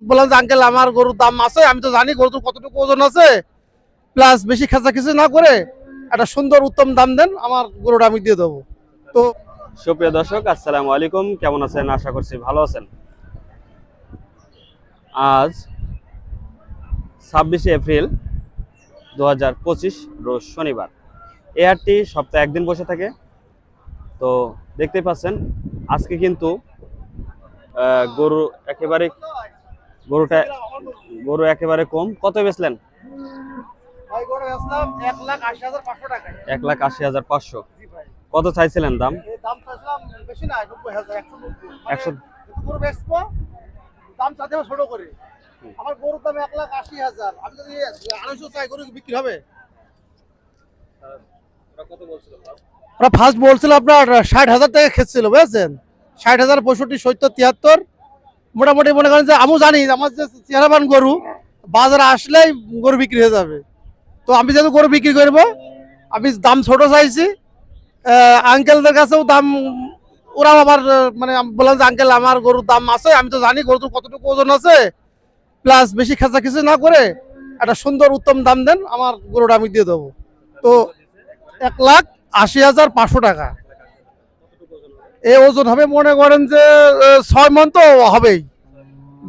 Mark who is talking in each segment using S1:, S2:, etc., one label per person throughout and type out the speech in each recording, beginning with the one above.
S1: বললাম যে আঙ্কেল আমার গরুর দাম আছে, আমি তো জানি গরুর কতটুকু ওজন আছে, প্লাস বেশি খেঁচাখেঁচি না করে একটা সুন্দর উত্তম দাম দেন, আমার গরুটা আমি দিয়ে দেবো। তো
S2: সুপ্রিয় দর্শক, আসসালামু আলাইকুম। কেমন আছেন? আশা করছি ভালো আছেন। আজ 26শে এপ্রিল 2025 রোজ শনিবার। এই হাটটি সপ্তাহে একদিন বসে থাকে। তো দেখতেই পাচ্ছেন আজকে কিন্তু গরু একেবারে গরু একেবারে কম। কত বেচলেন? 1,80,500। কত চাইছিলেন দাম?
S1: আমার গরুর দাম 1,80,000, আমি যদি 250 চাই গরু বিক্রি হবে? ওরা ফার্স্ট বলছিল আপনার 60,000 টাকা খেয়েছিল, বুঝেছেন? 60,000, 65, 70, 73 মোটামুটি মনে করেন যে আমি জানি আমার যে চেহারাবান গরু বাজারে আসলেই গরু বিক্রি হয়ে যাবে। তো আমি যেহেতু গরু বিক্রি করবো, আমি দাম ছোট চাইছি। আঙ্কেলদের কাছেও দাম, ওরাও আবার মানে বললাম যে আঙ্কেল আমার গরুর দাম আছে, আমি তো জানি গরুর কতটুকু ওজন আছে, প্লাস বেশি খেঁচাখেঁচি না করে একটা সুন্দর উত্তম দাম দেন, আমার গরুটা আমি দিয়ে দেবো। তো 1,80,500 টাকা। এই ওজন হবে মনে করেন যে 6 মণ তো হবেই।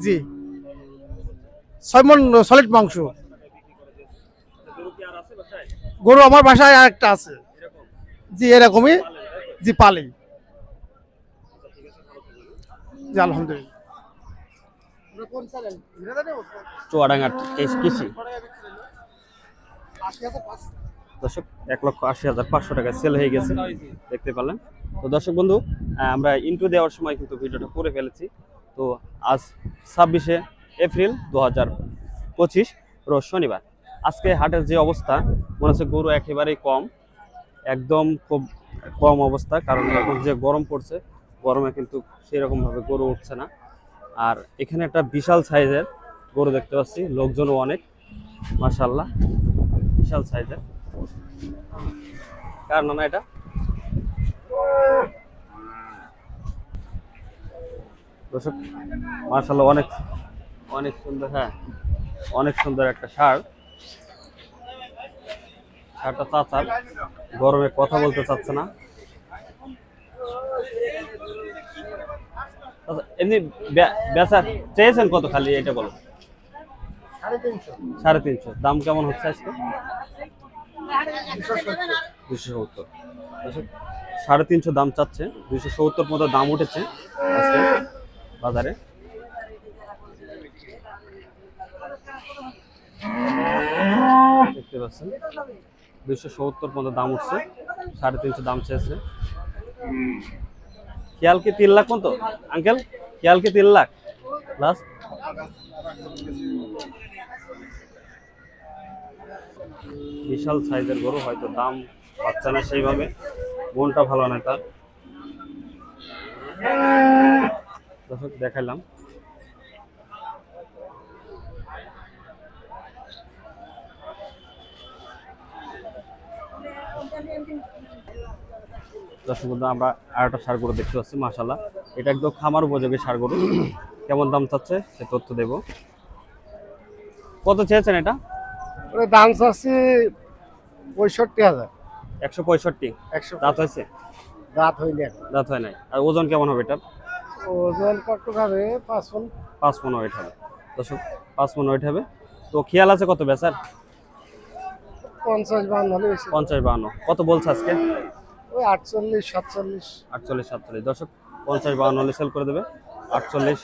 S1: জি, 6 মণ সলিড মাংস। গরু আমার বাসায় আরেকটা আছে। জি, এরকমই। জি, পালি। জি, আলহামদুলিল্লাহ।
S2: চুয়াডাঙ্গার কৃষি দর্শক 1,80,500 টাকায় সেল হয়ে গেছে, দেখতে পারলেন। তো দর্শক বন্ধু, আমরা ইন্ট্রো দেওয়ার সময় কিন্তু ভিডিওটা করে ফেলেছি। তো আজ 26শে এপ্রিল 2025 রোজ শনিবার। আজকে হাটের যে অবস্থা, মনে হচ্ছে গরু একেবারেই কম, একদম খুব কম অবস্থা। কারণ এখন যে গরম পড়ছে, গরমে কিন্তু সেরকমভাবে গরু উঠছে না। আর এখানে একটা বিশাল সাইজের গরু দেখতে পাচ্ছি, লোকজনও অনেক, মাশাআল্লাহ, বিশাল সাইজের। কার নাম এটা? দর্শক মাশাআল্লাহ, অনেক অনেক সুন্দর। হ্যাঁ, অনেক সুন্দর একটা ষাঁড়। ষাঁড়টা চাচার, গরমে কথা বলতে চাচ্ছে না। আচ্ছা, এমনি বেচা চেয়েছেন কত? খালি এটা বলো। 350। দাম কেমন হচ্ছে আজকে? 270। 350 দাম চাচ্ছে, 270 মতো দাম উঠেছে আজকে বাজারে। দেখতে পাচ্ছেন 270 মতো দাম উঠছে, 350 দাম চেয়েছে। খেয়াল কি 3 লাখ মতো আঙ্কেল? খেয়াল কি 3 লাখ প্লাস? বিশাল সাইজের গরু, হয়তো দাম পাচ্ছে না সেইভাবে, মনটা ভালো না তার। দর্শক দেখাইলাম। দর্শক বন্ধু, আমরা আরেকটা ষাঁড় গরু দেখতে পাচ্ছি, মাশাআল্লাহ। এটা একদম খামার উপযোগী ষাঁড় গরু। কেমন দাম চাচ্ছে সে তথ্য দেব। কত চেয়েছেন এটা?
S1: দাম চাচ্ছি 65,000।
S2: 165।
S1: 100
S2: দাঁত হয়েছে?
S1: দাঁত হইলে
S2: দাঁত হয় নাই। আর ওজন কেমন হবে এটা?
S1: ওজন কত হবে? 5 মণ।
S2: 5 মণ ওয়েট হবে। দর্শক 5 মণ ওয়েট হবে। তো খেয়াল আছে কত বেচার?
S1: 50-52 হলে বেশি।
S2: 50-52। কত বলছে আজকে?
S1: ওই 48-47।
S2: 48-47। দর্শক 50-52 হলে সেল করে দেবে। 48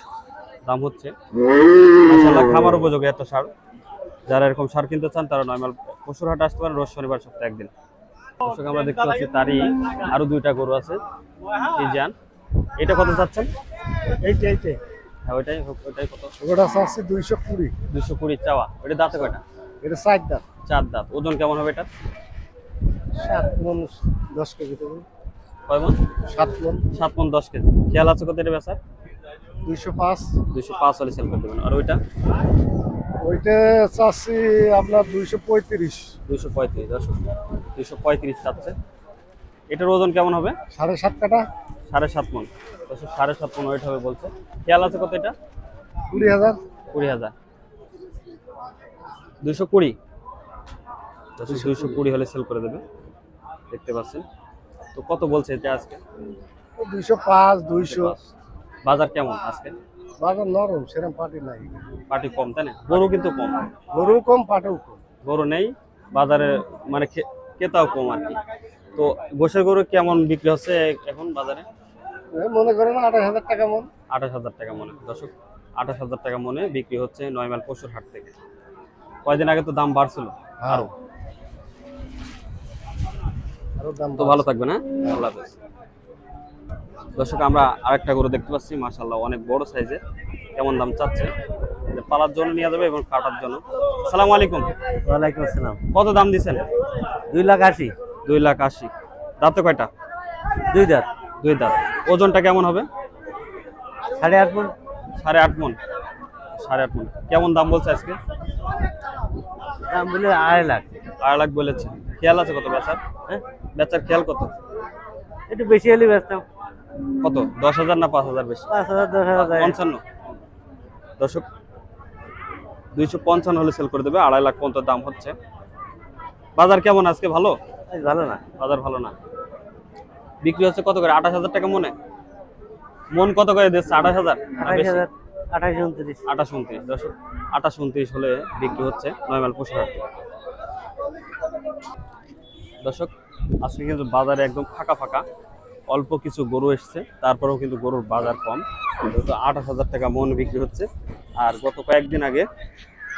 S2: দাম হচ্ছে। মাশাআল্লাহ, খামার উপযোগী একটা ষাঁড়। যারা এরকম ষাঁড় কিনতে চান তারা নয়মাল পশুর হাটে আসতে পারেন, রোজ শনিবার সপ্তাহে একদিন। দর্শক আমরা দেখতে পাচ্ছি তারই আরো 2টা গরু আছে, ফ্রিজিয়ান। এটা কত চাচ্ছেন?
S1: এইটাই
S2: হ্যাঁ, ওইটাই কত?
S1: ওটা চাচ্ছি 220।
S2: 220 চাওয়া। ওইটা দাঁতে কয়টা?
S1: এটা 4 দাঁত।
S2: 4 দাঁত। ওজন কেমন হবে এটা?
S1: 7 মণ 10 কেজি হবে।
S2: কয় মণ?
S1: 7 মণ।
S2: 7 মণ 10 কেজি। খেয়াল আছে কত এটা বেচার?
S1: 205।
S2: 205 হলে সেল করে দেবেন। আর ওইটা?
S1: ওইটা চাচ্ছি আপনার 235।
S2: 235। 235 চাচ্ছে। এটার ওজন কেমন হবে?
S1: 7.5 কাটা।
S2: 7.5 মণ। 7.5 মণ ওয়েট হবে বলছে। খেয়াল আছে কত এটা?
S1: 20,000।
S2: 20,000 220 220 হলে সেল করে দেবে, দেখতে পাচ্ছেন। তো কত বলছে এটা আজকে?
S1: 205 200।
S2: বাজার কেমন আজকে?
S1: বাজার নরম, সেরকম পাটি নাই।
S2: পাটি কম তাই না? গরু কিন্তু কম,
S1: গরু কম, পাটিও কম।
S2: গরু নেই বাজারে, মানে ক্রেতাও কম আর কি। তো গোশের গরু কেমন বিক্রি হচ্ছে এখন বাজারে?
S1: মনে করেন 28,000 টাকা মন।
S2: 28,000 টাকা মনে, দর্শক 28,000 টাকা মনে বিক্রি হচ্ছে 9 মাইল পশুর হাট থেকে। কয়দিন আগে তো দাম বাড়ছিল আরো।
S1: দাম
S2: তো ভালো থাকবে না, আল্লাহ হাফেজ। দর্শক আমরা আরেকটা গরু দেখতে পাচ্ছি, মাশাআল্লাহ অনেক বড় সাইজের। কেমন দাম চাচ্ছে? এটা পালার জন্য নিয়ে যাবে এবং কাটার জন্য। আসসালামু আলাইকুম।
S1: ওয়ালাইকুম আসসালাম।
S2: কত দাম দিচ্ছেন?
S1: 2,80,000।
S2: 2,80,000। দাঁতে কয়টা?
S1: 2 দাঁত।
S2: 2 দাঁত। ওজনটা কেমন হবে?
S1: 8.5 মণ।
S2: 8.5 মণ। 8.5 মণ। কেমন দাম বলছে আজকে?
S1: দাম বলে 2.5 লাখ।
S2: 2.5 লাখ বলেছে। খেয়াল আছে কত বেচার?
S1: হ্যাঁ,
S2: বেচার খেয়াল কত?
S1: একটু বেশি হলে বেচতাম।
S2: কত? 10,000 না 5,000 বেশি?
S1: 5,000 10,000।
S2: 55। দর্শক 255 হলে সেল করে দেবে। 2.5 লাখ পর্যন্ত দাম হচ্ছে। বাজার কেমন আজকে? ভালো?
S1: ভালো না।
S2: বাজার ভালো না। বিক্রি হচ্ছে কত করে? 28,000 টাকা মনে। মন কত করে দিচ্ছে? 28,000।
S1: 28,000। 28 29।
S2: 28 29। দর্শক 28 29 হলে বিক্রি হচ্ছে 9 মাইল পশুর হাট থেকে। দর্শক আজকে কিন্তু বাজারে একদম ফাঁকা ফাঁকা, অল্প কিছু গরু এসছে, তারপরেও কিন্তু গরুর বাজার কম। যেহেতু 28,000 টাকা মন বিক্রি হচ্ছে। আর গত কয়েকদিন আগে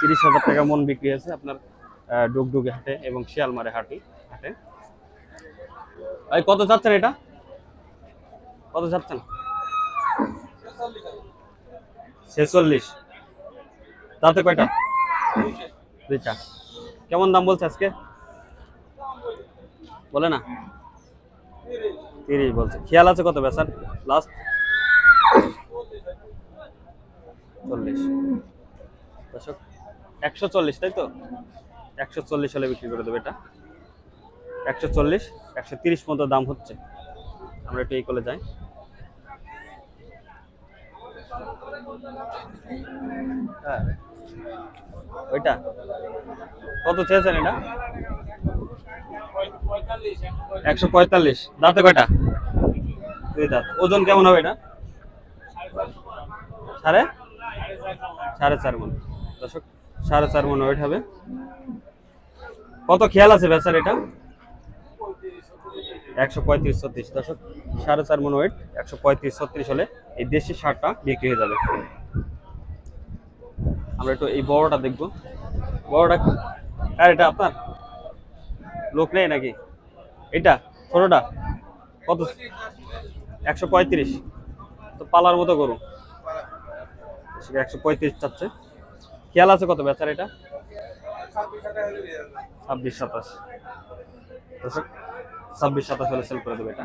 S2: 30,000 টাকা মন বিক্রি হয়েছে আপনার ডুগডুগে হাটে এবং শিয়ালমারে হাটে। এই কত চাচ্ছেন এটা? কত চাচ্ছেন? 46। তাতে কয়টা? 2টা। কেমন দাম বলছে আজকে? বলে না, 30 বলছে। খেয়াল আছে কত বেচার লাস্ট? 40। দর্শক 140, তাই তো? 140 হলে বিক্রি করে দেবে এটা। 140 130 পর্যন্ত দাম হচ্ছে। আমরা একটু এই করে যাই। হ্যাঁ, ওইটা কত চেয়েছেন এটা? 145। দাঁতে কয়টা? 2 দাঁত। ওজন কেমন হবে এটা? 4.5 মণ। দর্শক 4.5 মণ ওয়েট হবে। কত খেয়াল আছে বেচার এটা? 135 36। দর্শক 4.5 মণ ওয়েট, 135 36 হলে এই দেশি ষাঁড়টা বিক্রি হয়ে যাবে। আমরা একটু এই বড়টা দেখবো। বড়টা আর এটা আপনার লোক নেই নাকি? এটা ছোটটা কত? 135। তো পালার মতো গরু, 135 চাচ্ছে। খেয়াল আছে কত বেচার এটা? 26 27। 26 27 হলে সেল করে দেবে এটা।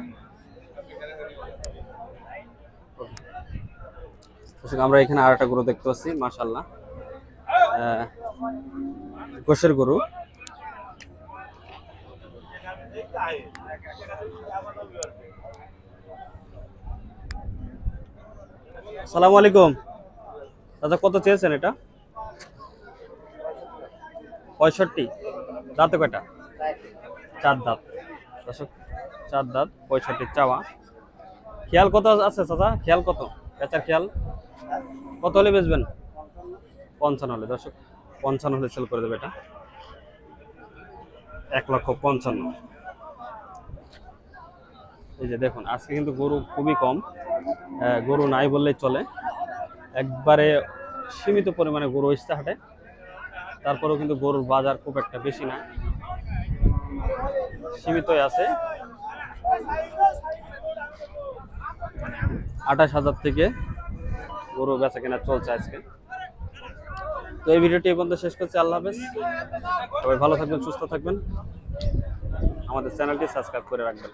S2: আমরা এখানে আর একটা গরু দেখতে পাচ্ছি, মাশাআল্লাহ গোশের গরু। আসসালামু আলাইকুম। দাদা কত চেয়েছেন এটা? 65। দাঁতে কয়টা? 4 দাঁত। দর্শক 4 দাঁত, 65 চাওয়া। খেয়াল কত আছে চাচা? খেয়াল কত বেচার খেয়াল? কত হলে বেচবেন? 55 হলে। দর্শক 55 হলে সেল করে দেবে এটা। 1,55,000। এই যে দেখুন আজকে কিন্তু গরু খুবই কম, গরু নাই বললেই চলে। একবারে সীমিত পরিমাণে গরু এসছে হাটে, তারপরেও কিন্তু গরুর বাজার খুব একটা বেশি না, সীমিতই আছে। 28,000 থেকে গরু বেচা কেনা চলছে আজকে। তো এই ভিডিওটি এই পর্যন্ত শেষ করছি। আল্লাহ হাফেজ। সবাই ভালো থাকবেন, সুস্থ থাকবেন। আমাদের চ্যানেলটি সাবস্ক্রাইব করে রাখবেন।